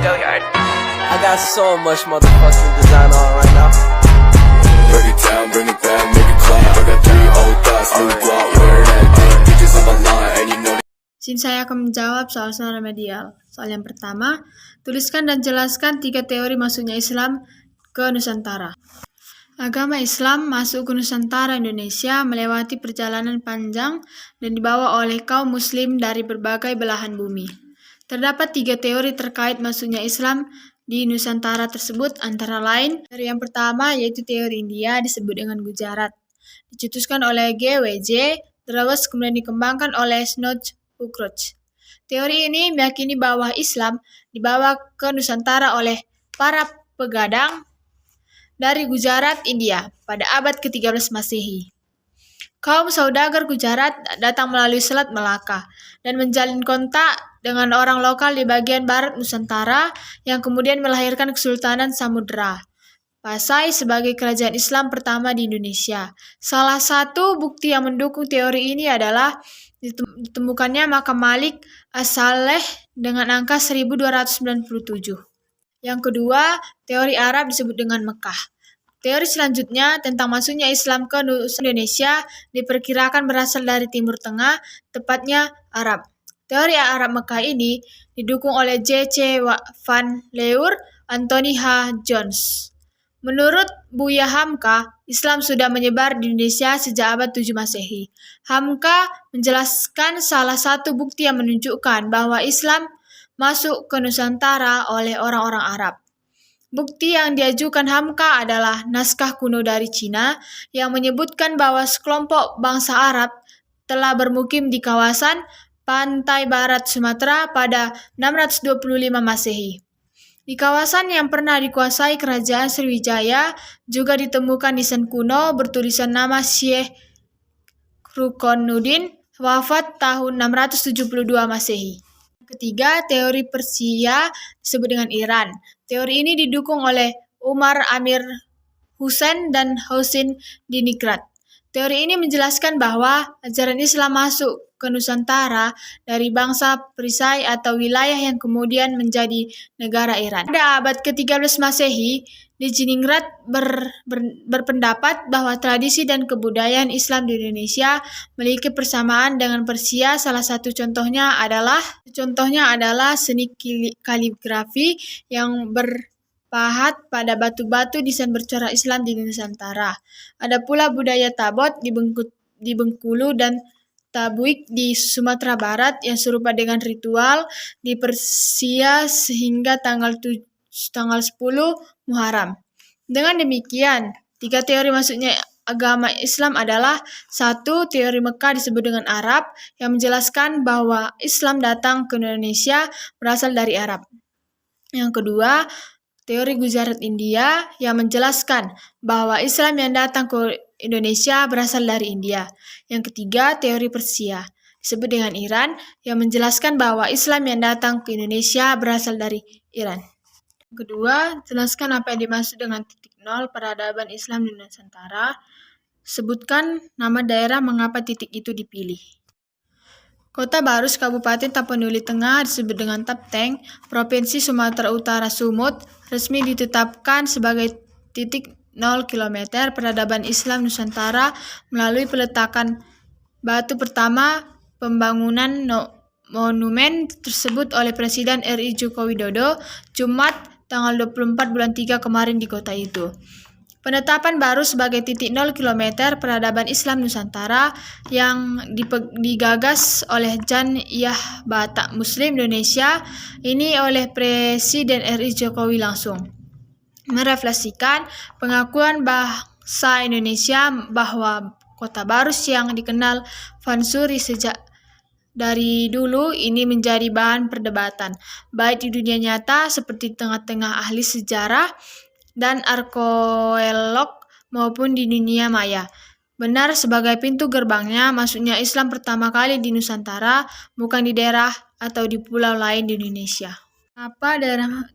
I got so much motherfucking design on right now. Break it down, bring it back, make it clap. I got 3 old thoughts, new block, where that day. Bitches on my line, and you know. Sini saya akan menjawab soal-soal remedial. Soal yang pertama, tuliskan dan jelaskan 3 teori masuknya Islam ke Nusantara. Agama Islam masuk ke Nusantara Indonesia melewati perjalanan panjang dan dibawa oleh kaum muslim dari berbagai belahan bumi. Terdapat 3 teori terkait masuknya Islam di Nusantara tersebut, antara lain teori yang pertama yaitu teori India disebut dengan Gujarat. Dicetuskan oleh G.W.J. terus kemudian dikembangkan oleh Snodch Ukroch. Teori ini meyakini bahwa Islam dibawa ke Nusantara oleh para pegadang dari Gujarat, India pada abad ke-13 Masehi. Kaum saudagar Gujarat datang melalui Selat Melaka dan menjalin kontak dengan orang lokal di bagian barat Nusantara yang kemudian melahirkan Kesultanan Samudra Pasai sebagai kerajaan Islam pertama di Indonesia. Salah satu bukti yang mendukung teori ini adalah ditemukannya makam Malik As-Saleh dengan angka 1297. Yang kedua, teori Arab disebut dengan Mekah. Teori selanjutnya tentang masuknya Islam ke Indonesia diperkirakan berasal dari Timur Tengah, tepatnya Arab. Teori Arab Mekah ini didukung oleh J.C. Van Leur, Anthony H. Jones. Menurut Buya Hamka, Islam sudah menyebar di Indonesia sejak abad 7 Masehi. Hamka menjelaskan salah satu bukti yang menunjukkan bahwa Islam masuk ke Nusantara oleh orang-orang Arab. Bukti yang diajukan Hamka adalah naskah kuno dari Cina yang menyebutkan bahwa sekelompok bangsa Arab telah bermukim di kawasan pantai barat Sumatera pada 625 Masehi. Di kawasan yang pernah dikuasai kerajaan Sriwijaya juga ditemukan nisan kuno bertulisan nama Syekh Rukonuddin wafat tahun 672 Masehi. Ketiga, teori Persia disebut dengan Iran. Teori ini didukung oleh Umar Amir Hussein dan Hussein Dinigrat. Teori ini menjelaskan bahwa ajaran Islam masuk ke Nusantara dari bangsa Perisai atau wilayah yang kemudian menjadi negara Iran. Pada abad ke-13 Masehi, Dinigrat berpendapat bahwa tradisi dan kebudayaan Islam di Indonesia memiliki persamaan dengan Persia. Salah satu contohnya adalah seni kaligrafi yang berpahat pada batu-batu desain bercorak Islam di Nusantara. Ada pula budaya Tabot di Bengkulu dan Tabuik di Sumatera Barat yang serupa dengan ritual di Persia sehingga tanggal 10 Muharram. Dengan demikian, 3 teori masuknya agama Islam adalah: 1. Teori Mekah disebut dengan Arab yang menjelaskan bahwa Islam datang ke Indonesia berasal dari Arab. Yang kedua, teori Gujarat India yang menjelaskan bahwa Islam yang datang ke Indonesia berasal dari India. Yang ketiga, teori Persia disebut dengan Iran yang menjelaskan bahwa Islam yang datang ke Indonesia berasal dari Iran. Kedua, jelaskan apa yang dimaksud dengan titik nol peradaban Islam di Nusantara. Sebutkan nama daerah mengapa titik itu dipilih. Kota Barus, Kabupaten Tapanuli Tengah disebut dengan Tapteng, Provinsi Sumatera Utara Sumut, resmi ditetapkan sebagai titik 0 km peradaban Islam Nusantara melalui peletakan batu pertama pembangunan monumen tersebut oleh Presiden RI Joko Widodo Jumat tanggal 24 bulan 3 kemarin di kota itu. Penetapan baru sebagai titik 0 km peradaban Islam Nusantara yang digagas oleh Jam'iyah Batak Muslim Indonesia ini oleh Presiden RI Jokowi langsung merefleksikan pengakuan bangsa Indonesia bahwa Kota Barus yang dikenal Vansuri sejak dari dulu ini menjadi bahan perdebatan, baik di dunia nyata seperti tengah-tengah ahli sejarah dan arkeolog maupun di dunia maya. Benar sebagai pintu gerbangnya masuknya Islam pertama kali di Nusantara, bukan di daerah atau di pulau lain di Indonesia. Apa daerah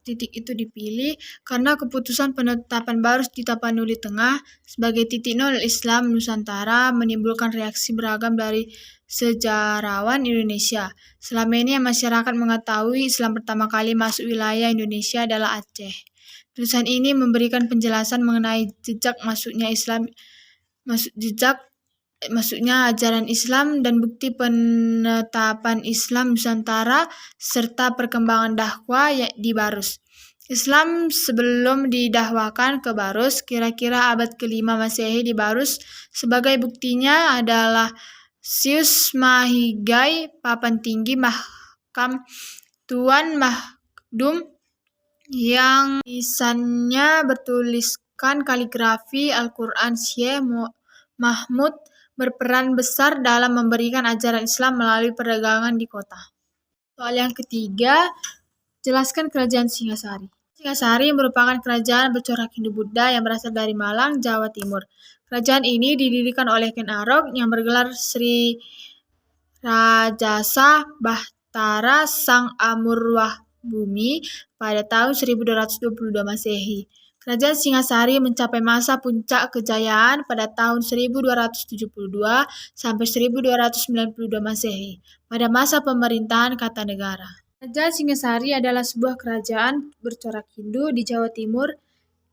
titik itu dipilih karena keputusan penetapan Barus di Tapanuli Tengah sebagai titik nol Islam Nusantara menimbulkan reaksi beragam dari sejarawan Indonesia. Selama ini masyarakat mengetahui Islam pertama kali masuk wilayah Indonesia adalah Aceh. Tulisan ini memberikan penjelasan mengenai jejak masuknya ajaran Islam dan bukti penetapan Islam Nusantara serta perkembangan dakwah di Barus. Islam sebelum didakwakan ke Barus, kira-kira abad ke-5 Masehi di Barus. Sebagai buktinya adalah Sius Mahigai, papan tinggi makam Tuan Mahdum yang lisannya bertuliskan kaligrafi Al-Quran. Syekh Mahmud berperan besar dalam memberikan ajaran Islam melalui perdagangan di kota. Soal yang ketiga, jelaskan kerajaan Singasari. Singasari merupakan kerajaan bercorak Hindu-Buddha yang berasal dari Malang, Jawa Timur. Kerajaan ini didirikan oleh Ken Arok yang bergelar Sri Rajasa Bahtara Sang Amurwah Bumi pada tahun 1222 Masehi. Kerajaan Singasari mencapai masa puncak kejayaan pada tahun 1272 sampai 1292 Masehi pada masa pemerintahan Kartanegara. Kerajaan Singasari adalah sebuah kerajaan bercorak Hindu di Jawa Timur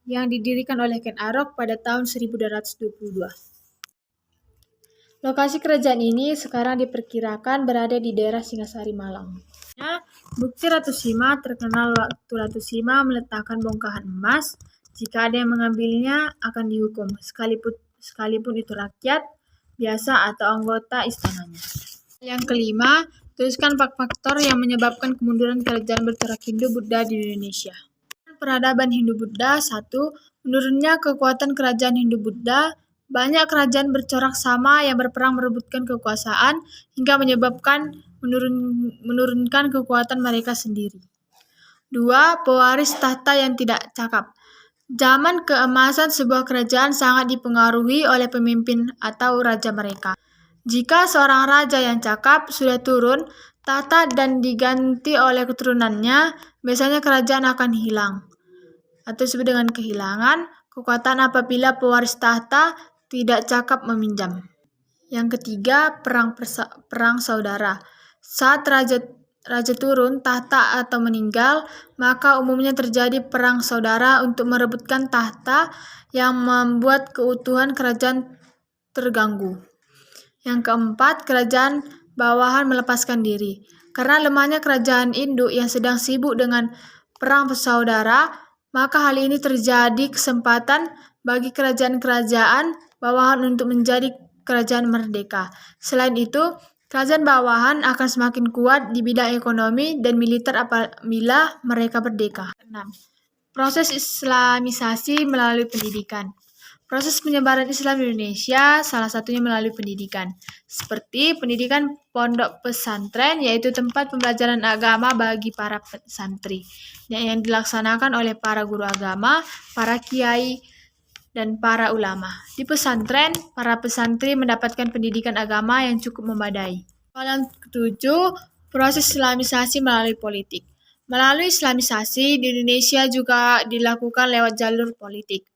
yang didirikan oleh Ken Arok pada tahun 1222. Lokasi kerajaan ini sekarang diperkirakan berada di daerah Singasari, Malang. Bukti Ratu Sima terkenal waktu Ratu Sima meletakkan bongkahan emas. Jika ada yang mengambilnya akan dihukum, sekalipun itu rakyat biasa atau anggota istananya. Yang kelima, tuliskan faktor yang menyebabkan kemunduran kerajaan bercorak Hindu-Buddha di Indonesia. Peradaban Hindu-Buddha. 1. Menurunnya kekuatan kerajaan Hindu-Buddha. Banyak kerajaan bercorak sama yang berperang merebutkan kekuasaan hingga menyebabkan menurunkan kekuatan mereka sendiri. 2. Pewaris tahta yang tidak cakap. Zaman keemasan sebuah kerajaan sangat dipengaruhi oleh pemimpin atau raja mereka. Jika seorang raja yang cakap sudah turun tahta dan diganti oleh keturunannya, biasanya kerajaan akan hilang atau disebut dengan kehilangan kekuatan apabila pewaris tahta tidak cakap meminjam. Yang ketiga, perang saudara. Saat raja turun tahta atau meninggal, maka umumnya terjadi perang saudara untuk merebutkan tahta yang membuat keutuhan kerajaan terganggu. Yang keempat, kerajaan bawahan melepaskan diri. Karena lemahnya kerajaan induk yang sedang sibuk dengan perang saudara, maka hal ini terjadi kesempatan bagi kerajaan-kerajaan bawahan untuk menjadi kerajaan merdeka. Selain itu, kerajaan bawahan akan semakin kuat di bidang ekonomi dan militer apabila mereka merdeka. 6. Proses Islamisasi melalui pendidikan. Proses penyebaran Islam di Indonesia salah satunya melalui pendidikan, seperti pendidikan pondok pesantren, yaitu tempat pembelajaran agama bagi para santri, yang dilaksanakan oleh para guru agama, para kiai, dan para ulama. Di pesantren, para pesantri mendapatkan pendidikan agama yang cukup memadai. Soal yang ketujuh, proses Islamisasi melalui politik. Melalui Islamisasi di Indonesia juga dilakukan lewat jalur politik.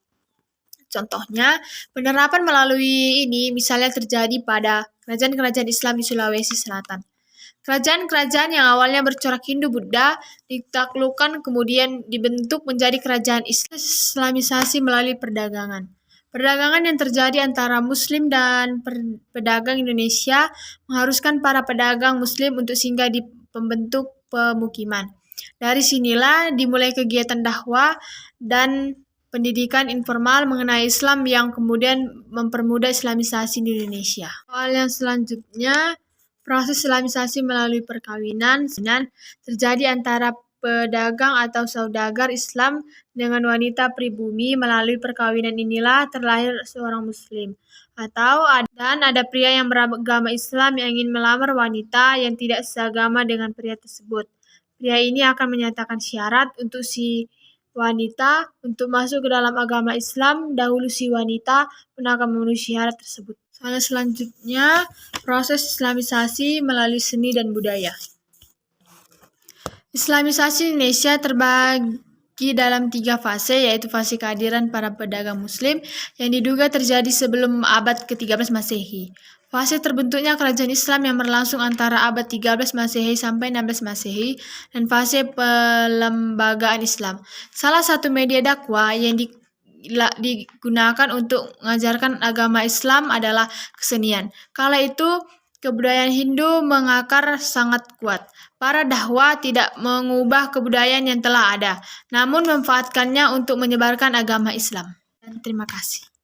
Contohnya, penerapan melalui ini misalnya terjadi pada kerajaan-kerajaan Islam di Sulawesi Selatan. Kerajaan-kerajaan yang awalnya bercorak Hindu-Buddha ditaklukkan kemudian dibentuk menjadi kerajaan Islamisasi melalui perdagangan. Perdagangan yang terjadi antara Muslim dan pedagang Indonesia mengharuskan para pedagang Muslim untuk singgah di pembentuk pemukiman. Dari sinilah dimulai kegiatan dakwah dan pendidikan informal mengenai Islam yang kemudian mempermudah Islamisasi di Indonesia. Soal yang selanjutnya, proses Islamisasi melalui perkawinan terjadi antara pedagang atau saudagar Islam dengan wanita pribumi. Melalui perkawinan inilah terlahir seorang Muslim. Dan ada pria yang beragama Islam yang ingin melamar wanita yang tidak seagama dengan pria tersebut. Pria ini akan menyatakan syarat untuk si wanita untuk masuk ke dalam agama Islam. Dahulu si wanita pun akan memenuhi syarat tersebut. Soal selanjutnya, proses Islamisasi melalui seni dan budaya. Islamisasi Indonesia terbagi dalam 3 fase, yaitu fase kehadiran para pedagang muslim yang diduga terjadi sebelum abad ke-13 Masehi. Fase terbentuknya kerajaan Islam yang berlangsung antara abad 13 Masehi sampai 16 Masehi, dan fase pelembagaan Islam. Salah satu media dakwah yang digunakan untuk mengajarkan agama Islam adalah kesenian. Kala itu, kebudayaan Hindu mengakar sangat kuat. Para dakwah tidak mengubah kebudayaan yang telah ada, namun memanfaatkannya untuk menyebarkan agama Islam. Dan terima kasih.